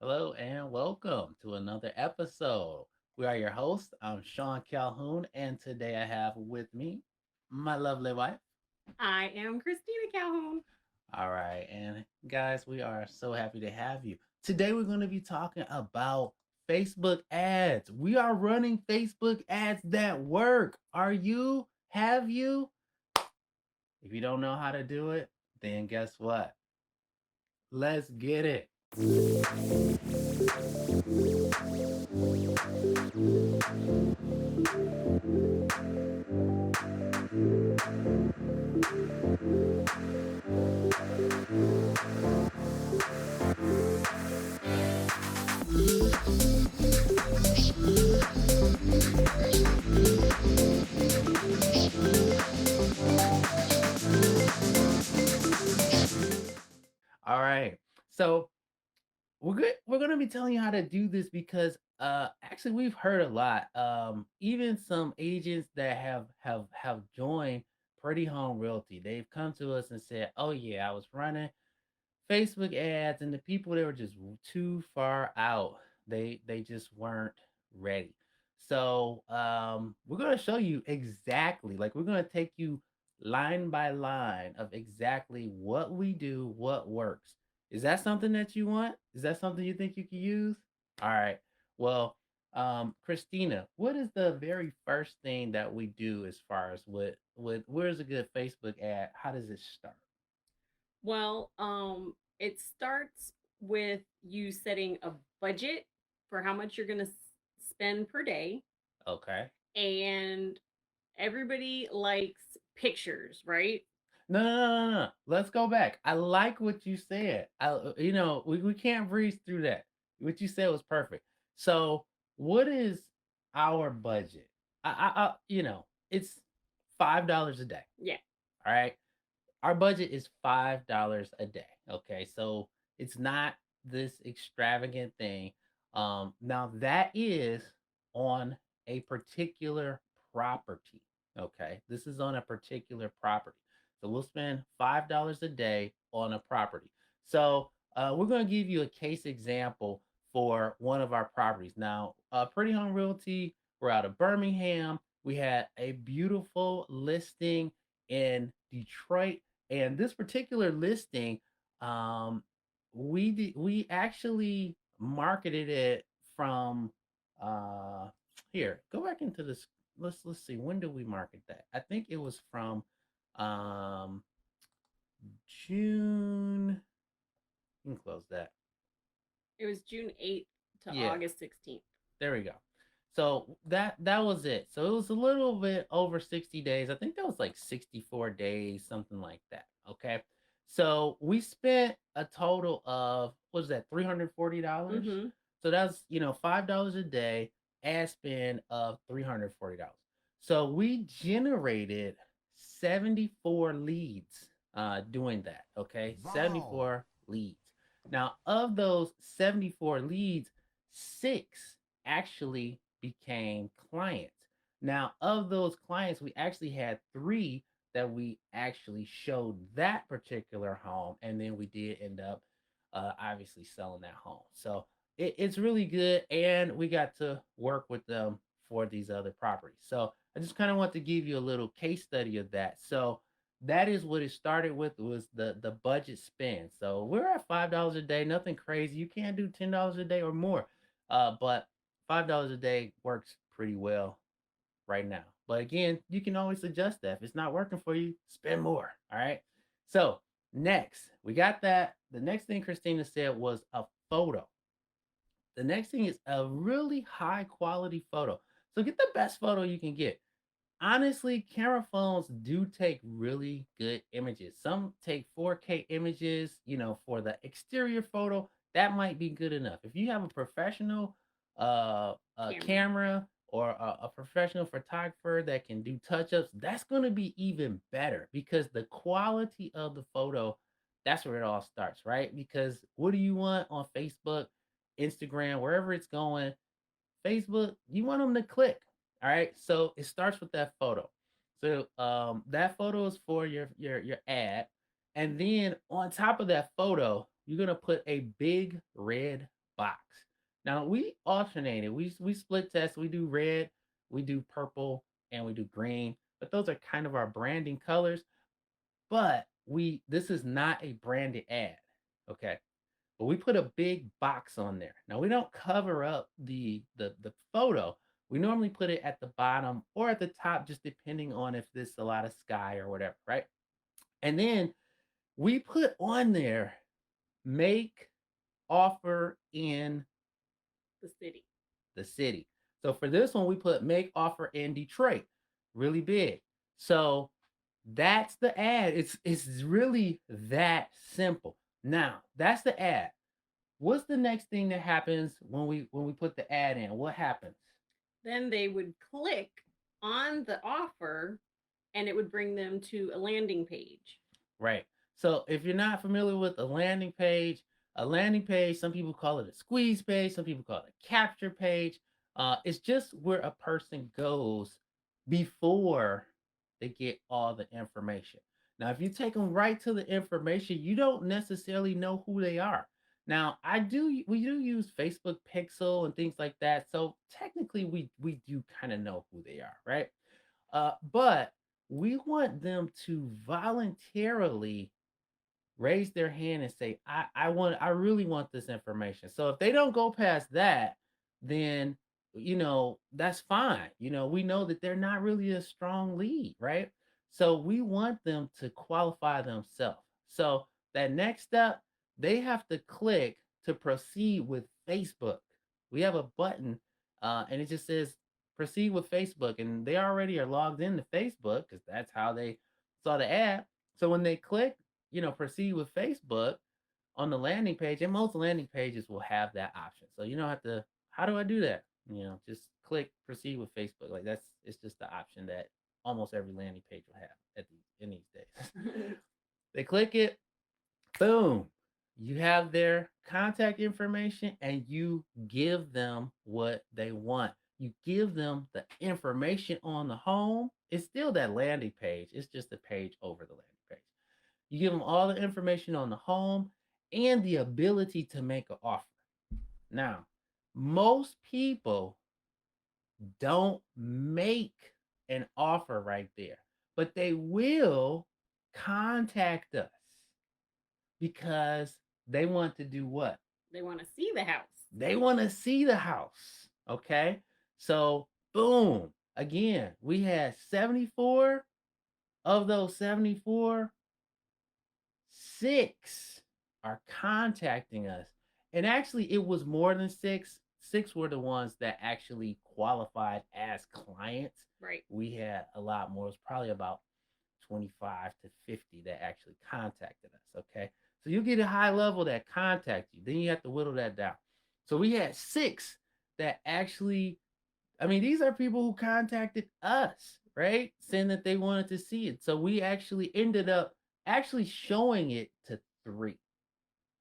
Hello and welcome to another episode. We are your hosts. I'm Sean Calhoun, and today I have with me my lovely wife. I am Christina Calhoun. All right, and guys, we are so happy to have you. Today we're going to be talking about Facebook ads. We are running Facebook ads that work. Are you? Have you? If you don't know how to do it, then guess what? Let's get it. All right. So we're gonna be telling you how to do this because actually we've heard a lot. Even some agents that have joined Pretty Home Realty, they've come to us and said, "Oh yeah, I was running Facebook ads, and the people they were just too far out. They just weren't ready." So we're gonna show you exactly, like we're gonna take you line by line of exactly what we do, what works. Is that something that you want? Is that something you think you can use? All right. Well, Christina, what is the very first thing that we do as far as with where's a good Facebook ad? How does it start? Well, it starts with you setting a budget for how much you're going to spend per day. Okay. And everybody likes pictures, right? No, no, no, no, no. Let's go back. I like what you said. We can't breeze through that. What you said was perfect. So, what is our budget? It's $5 a day. Yeah. All right. Our budget is $5 a day. Okay, so it's not this extravagant thing. Now that is on a particular property. Okay, this is on a particular property. So we'll spend $5 a day on a property. So we're going to give you a case example for one of our properties. Now, Pretty Home Realty, we're out of Birmingham. We had a beautiful listing in Detroit, and this particular listing, um, we actually marketed it from uh here. Go back into this. Let's see. When did we market that? I think it was from um June. You can close that. It was June 8th to Yeah. August 16th. There we go. So that was it. So it was a little bit over 60 days. I think that was like 64 days, something like that. Okay. So we spent a total of what was that, $340? Mm-hmm. So that's $5 a day, ad spend of $340. So we generated 74 leads doing that. Okay. Wow. 74 leads. Now, of those 74 leads, six actually became clients. Now, of those clients, we actually had three that we actually showed that particular home, and then we did end up obviously selling that home. So it's really good, and we got to work with them for these other properties. So I just kind of want to give you a little case study of that. So that is what it started with, was the budget spend. So we're at $5 a day, nothing crazy. You can't do $10 a day or more, but $5 a day works pretty well right now. But again, you can always adjust that. If it's not working for you, spend more. All right. So next, we got that. The next thing Christina said was a photo. The next thing is a really high quality photo. So get the best photo you can get. Honestly, camera phones do take really good images. Some take 4K images, for the exterior photo. That might be good enough. If you have a professional Camera. camera, or a professional photographer that can do touch-ups, that's going to be even better, because the quality of the photo, that's where it all starts, right? Because what do you want on Facebook, Instagram, wherever it's going? Facebook, you want them to click. All right. So it starts with that photo. So that photo is for your ad. And then on top of that photo, you're gonna put a big red box. Now we alternated. We split test. We do red, we do purple, and we do green. But those are kind of our branding colors. But we this is not a branded ad. Okay. But we put a big box on there. Now we don't cover up the photo. We normally put it at the bottom or at the top, just depending on if there's a lot of sky or whatever, right? And then we put on there make offer in The city. the city. So for this one, we put make offer in Detroit, really big. So that's the ad. It's really that simple. Now that's the ad. What's the next thing that happens when we put the ad in? What happens? Then they would click on the offer and it would bring them to a landing page. Right. So if you're not familiar with a landing page, some people call it a squeeze page, some people call it a capture page. It's just where a person goes before they get all the information. Now, if you take them right to the information, you don't necessarily know who they are. Now, we do use Facebook Pixel and things like that. So technically we do kind of know who they are, right? But we want them to voluntarily raise their hand and say, I really want this information. So if they don't go past that, then that's fine. We know that they're not really a strong lead, right? So we want them to qualify themselves. So that next step, they have to click to proceed with Facebook. We have a button, and it just says proceed with Facebook, and they already are logged into Facebook because that's how they saw the ad. So when they click, proceed with Facebook on the landing page, and most landing pages will have that option. So you don't have to, how do I do that? Just click proceed with Facebook. Like it's just the option that almost every landing page will have in these days. They click it, boom. You have their contact information and you give them what they want. You give them the information on the home. It's still that landing page. It's just a page over the landing page. You give them all the information on the home and the ability to make an offer. Now, most people don't make an offer right there, but they will contact us because they want to do what? They want to see the house. They want to see the house. Okay. So, boom. Again, we had 74 of those 74, six are contacting us. And actually, it was more than six. Six were the ones that actually qualified as clients. Right. We had a lot more. It was probably about 25 to 50 that actually contacted us. Okay. So you get a high level that contact you. Then you have to whittle that down. So we had six that actually, I mean, these are people who contacted us, right? Saying that they wanted to see it. So we actually ended up actually showing it to three,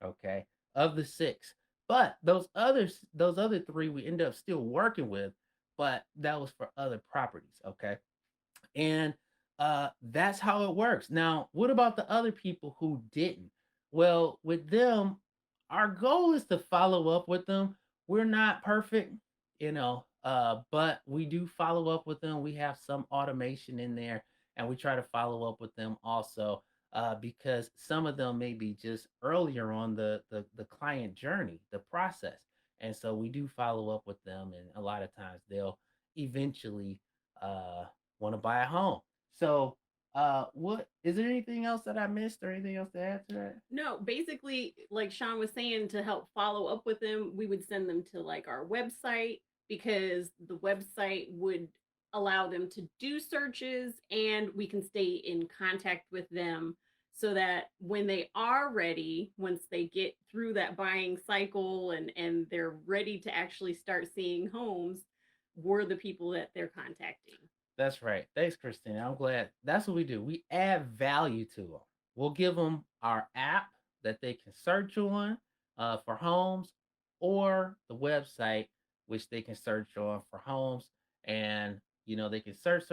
okay, of the six. But those other three we ended up still working with, but that was for other properties, okay? And that's how it works. Now, what about the other people who didn't? Well, with them, our goal is to follow up with them. We're not perfect, but we do follow up with them. We have some automation in there, and we try to follow up with them also, because some of them may be just earlier on the client journey, the process. And so we do follow up with them, and a lot of times they'll eventually uh, want to buy a home. So, what is there anything else that I missed or anything else to add to that? No, basically, like Sean was saying, to help follow up with them, we would send them to like our website because the website would allow them to do searches and we can stay in contact with them so that when they are ready, once they get through that buying cycle and they're ready to actually start seeing homes, we're the people that they're contacting. That's right. Thanks, Christina. I'm glad. That's what we do. We add value to them. We'll give them our app that they can search on for homes, or the website which they can search on for homes. And they can search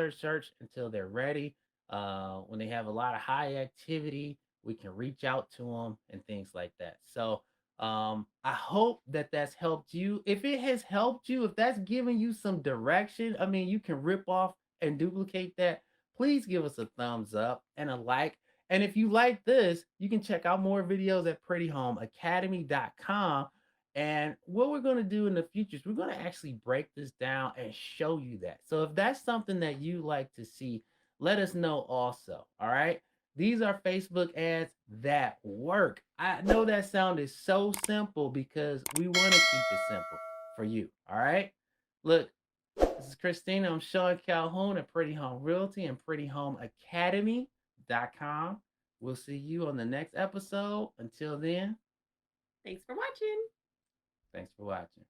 until they're ready. When they have a lot of high activity, we can reach out to them and things like that. So I hope that that's helped you. If it has helped you, if that's giving you some direction, I mean, you can rip off and duplicate that. Please give us a thumbs up and a like. And if you like this, you can check out more videos at prettyhomeacademy.com. And what we're going to do in the future is we're going to actually break this down and show you that. So if that's something that you like to see, let us know also. All right. These are Facebook ads that work. I know that sounded so simple because we want to keep it simple for you. All right. Look, this is Christina. I'm Sean Calhoun at Pretty Home Realty and PrettyHomeAcademy.com. We'll see you on the next episode. Until then, Thanks for watching. thanks for watching.